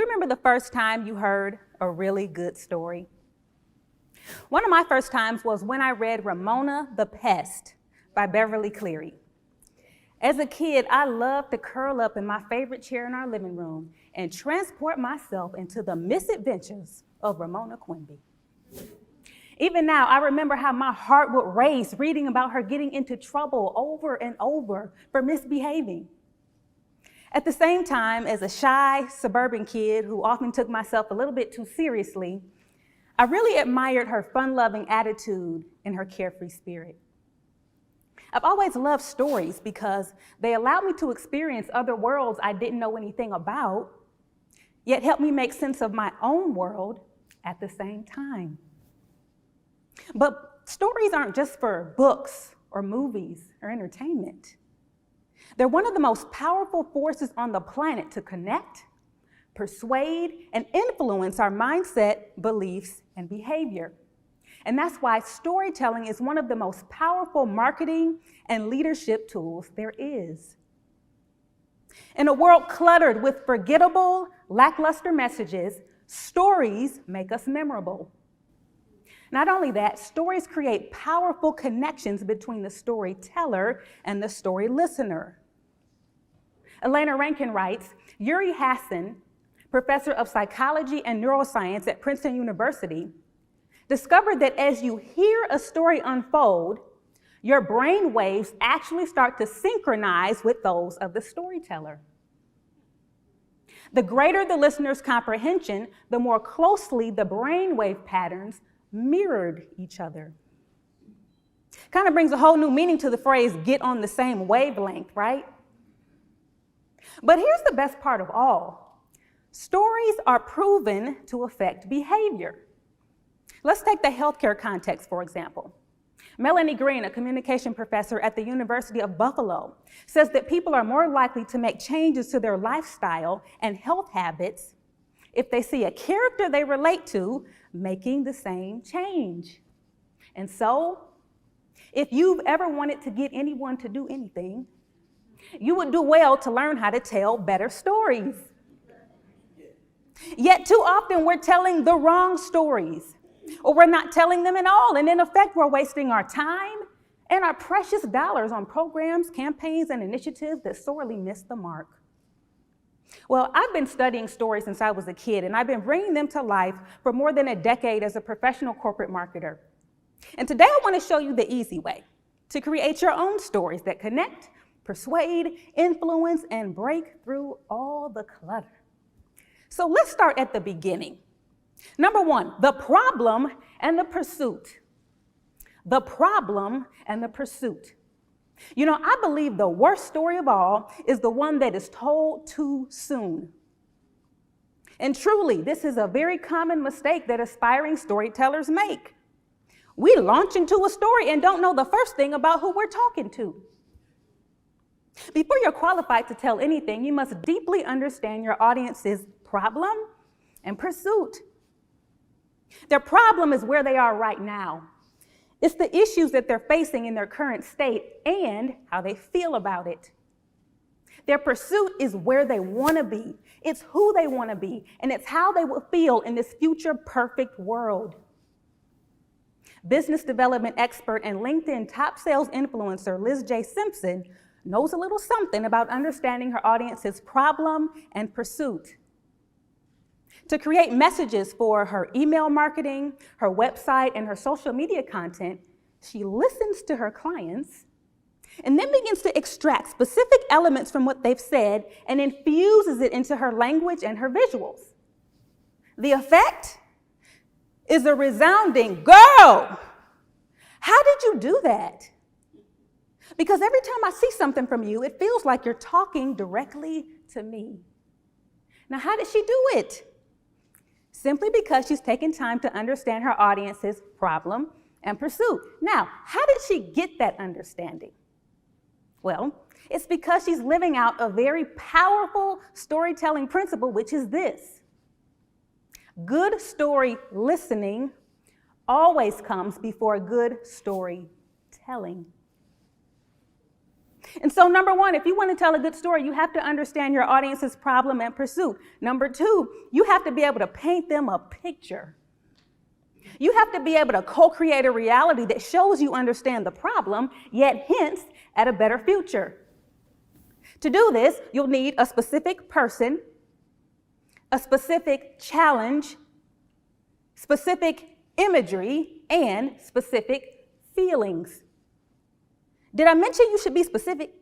remember the first time you heard a really good story? One of my first times was when I read Ramona the Pest by Beverly Cleary. As a kid, I loved to curl up in my favorite chair in our living room and transport myself into the misadventures of Ramona Quimby. Even now, I remember how my heart would race reading about her getting into trouble over and over for misbehaving. At the same time, as a shy suburban kid who often took myself a little bit too seriously, I really admired her fun-loving attitude and her carefree spirit. I've always loved stories because they allowed me to experience other worlds I didn't know anything about, yet helped me make sense of my own world at the same time. But stories aren't just for books or movies or entertainment. They're one of the most powerful forces on the planet to connect, persuade, and influence our mindset, beliefs, and behavior. And that's why storytelling is one of the most powerful marketing and leadership tools there is. In a world cluttered with forgettable, lackluster messages, stories make us memorable. Not only that, stories create powerful connections between the storyteller and the story listener. Elena Rankin writes, Yuri Hassin, professor of psychology and neuroscience at Princeton University, discovered that as you hear a story unfold, your brain waves actually start to synchronize with those of the storyteller. The greater the listener's comprehension, the more closely the brainwave patterns mirrored each other. Kind of brings a whole new meaning to the phrase, get on the same wavelength, right? But here's the best part of all. Stories are proven to affect behavior. Let's take the healthcare context, for example. Melanie Green, a communication professor at the University of Buffalo, says that people are more likely to make changes to their lifestyle and health habits if they see a character they relate to making the same change. And so, if you've ever wanted to get anyone to do anything, you would do well to learn how to tell better stories. Yet too often we're telling the wrong stories, or we're not telling them at all, and in effect we're wasting our time and our precious dollars on programs, campaigns, and initiatives that sorely miss the mark. Well, I've been studying stories since I was a kid, and I've been bringing them to life for more than a decade as a professional corporate marketer. And today I want to show you the easy way to create your own stories that connect, persuade, influence, and break through all the clutter. So let's start at the beginning. Number one, the problem and the pursuit. The problem and the pursuit. You know, I believe the worst story of all is the one that is told too soon. And truly, this is a very common mistake that aspiring storytellers make. We launch into a story and don't know the first thing about who we're talking to. Before you're qualified to tell anything, you must deeply understand your audience's problem and pursuit. Their problem is where they are right now. It's the issues that they're facing in their current state and how they feel about it. Their pursuit is where they want to be. It's who they want to be, and it's how they will feel in this future perfect world. Business development expert and LinkedIn top sales influencer Liz J. Simpson knows a little something about understanding her audience's problem and pursuit. To create messages for her email marketing, her website, and her social media content, she listens to her clients and then begins to extract specific elements from what they've said and infuses it into her language and her visuals. The effect is a resounding, "Girl, how did you do that?" Because every time I see something from you, it feels like you're talking directly to me. Now, how did she do it? Simply because she's taken time to understand her audience's problem and pursuit. Now, how did she get that understanding? Well, it's because she's living out a very powerful storytelling principle, which is this: good story listening always comes before good story telling. And so, number one, if you want to tell a good story, you have to understand your audience's problem and pursuit. Number two, you have to be able to paint them a picture. You have to be able to co-create a reality that shows you understand the problem, yet hints at a better future. To do this, you'll need a specific person, a specific challenge, specific imagery, and specific feelings. Did I mention you should be specific?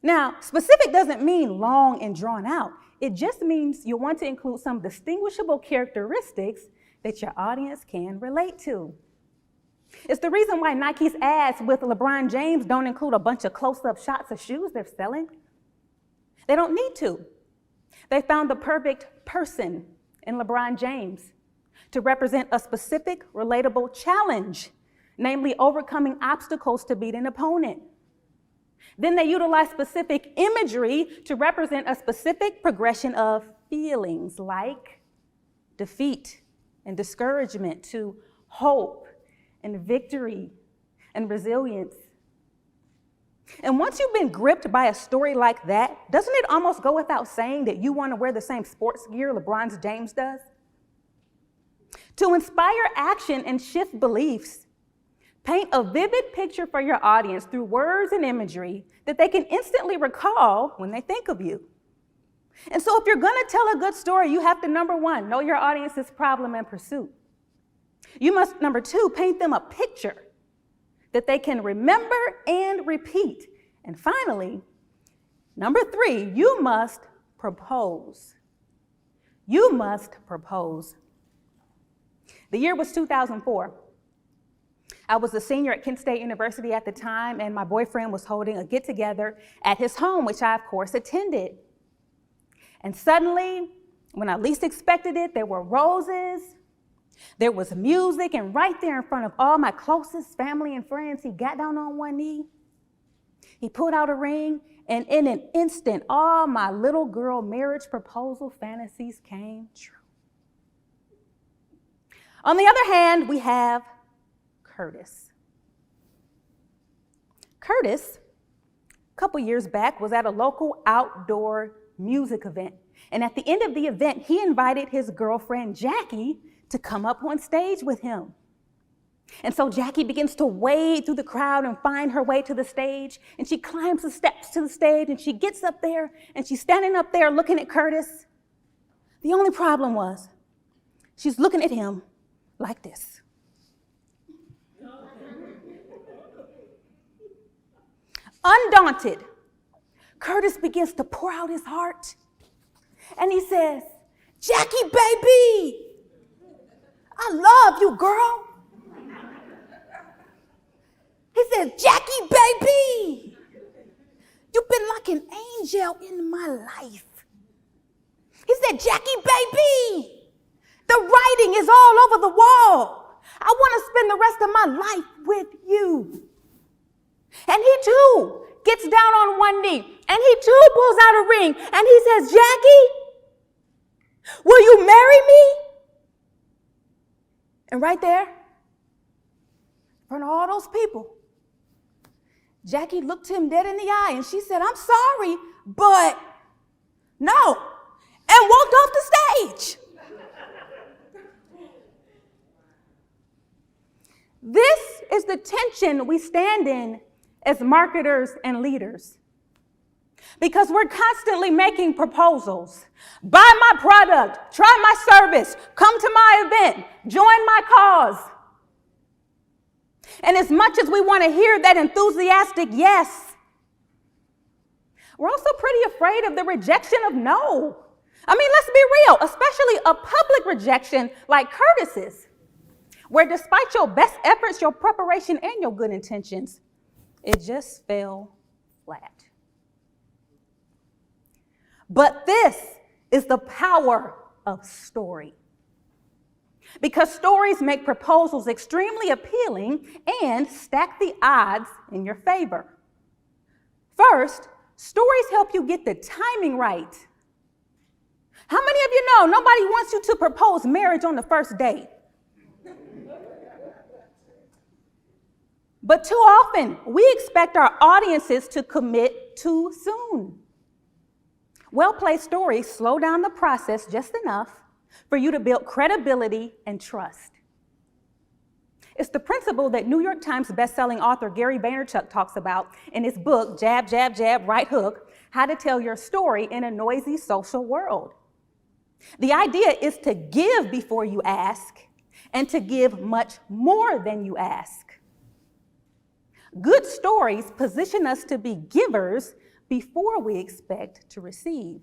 Now, specific doesn't mean long and drawn out. It just means you want to include some distinguishable characteristics that your audience can relate to. It's the reason why Nike's ads with LeBron James don't include a bunch of close-up shots of shoes they're selling. They don't need to. They found the perfect person in LeBron James to represent a specific, relatable challenge, namely overcoming obstacles to beat an opponent. Then they utilize specific imagery to represent a specific progression of feelings like defeat and discouragement to hope and victory and resilience. And once you've been gripped by a story like that, doesn't it almost go without saying that you want to wear the same sports gear LeBron James does? To inspire action and shift beliefs, paint a vivid picture for your audience through words and imagery that they can instantly recall when they think of you. And so if you're going to tell a good story, you have to, number one, know your audience's problem and pursuit. You must, number two, paint them a picture that they can remember and repeat. And finally, number three, you must propose. You must propose. The year was 2004. I was a senior at Kent State University at the time, and my boyfriend was holding a get-together at his home, which I, of course, attended. And suddenly, when I least expected it, there were roses, there was music, and right there in front of all my closest family and friends, he got down on one knee, he pulled out a ring, and in an instant, all my little girl marriage proposal fantasies came true. On the other hand, we have Curtis. Curtis, a couple years back, was at a local outdoor music event. And at the end of the event, he invited his girlfriend, Jackie, to come up on stage with him. And so Jackie begins to wade through the crowd and find her way to the stage. And she climbs the steps to the stage and she gets up there and she's standing up there looking at Curtis. The only problem was she's looking at him like this. Undaunted, Curtis begins to pour out his heart. And he says, "Jackie, baby, I love you, girl." He says, "Jackie, baby, you've been like an angel in my life." He said, "Jackie, baby, the writing is all over the wall. I want to spend the rest of my life with you." And he too gets down on one knee and he too pulls out a ring and he says, "Jackie, will you marry me?" And right there, in front of all those people, Jackie looked him dead in the eye and she said, "I'm sorry, but no," and walked off the stage. This is the tension we stand in as marketers and leaders. Because we're constantly making proposals. Buy my product, try my service, come to my event, join my cause. And as much as we want to hear that enthusiastic yes, we're also pretty afraid of the rejection of no. I mean, let's be real, especially a public rejection like Curtis's, where despite your best efforts, your preparation, and your good intentions, it just fell flat. But this is the power of story. Because stories make proposals extremely appealing and stack the odds in your favor. First, stories help you get the timing right. How many of you know nobody wants you to propose marriage on the first date? But too often, we expect our audiences to commit too soon. Well-placed stories slow down the process just enough for you to build credibility and trust. It's the principle that New York Times bestselling author Gary Vaynerchuk talks about in his book, Jab, Jab, Jab, Right Hook, How to Tell Your Story in a Noisy Social World. The idea is to give before you ask and to give much more than you ask. Good stories position us to be givers before we expect to receive.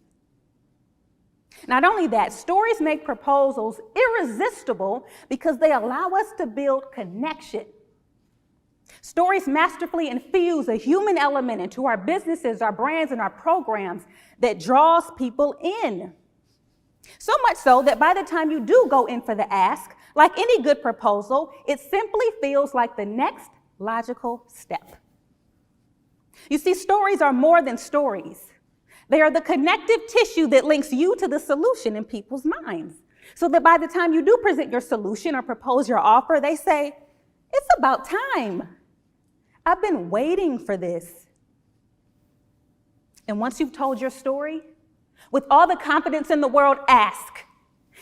Not only that, stories make proposals irresistible because they allow us to build connection. Stories masterfully infuse a human element into our businesses, our brands, and our programs that draws people in. So much so that by the time you do go in for the ask, like any good proposal, it simply feels like the next logical step. You see, stories are more than stories. They are the connective tissue that links you to the solution in people's minds. So that by the time you do present your solution or propose your offer, they say, "It's about time. I've been waiting for this." And once you've told your story, with all the confidence in the world, ask,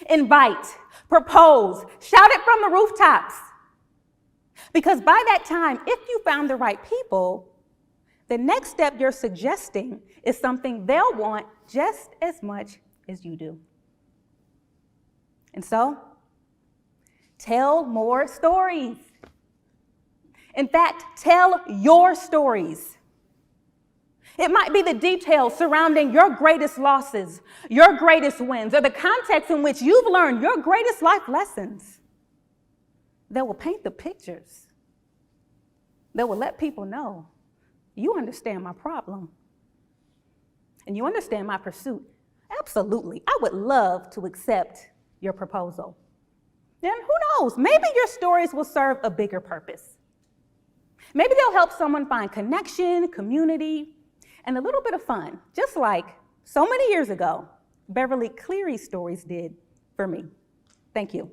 invite, propose, shout it from the rooftops. Because by that time, if you found the right people, the next step you're suggesting is something they'll want just as much as you do. And so, tell more stories. In fact, tell your stories. It might be the details surrounding your greatest losses, your greatest wins, or the context in which you've learned your greatest life lessons that will paint the pictures, that will let people know you understand my problem and you understand my pursuit. Absolutely, I would love to accept your proposal. Then who knows, maybe your stories will serve a bigger purpose. Maybe they'll help someone find connection, community, and a little bit of fun, just like so many years ago, Beverly Cleary's stories did for me. Thank you.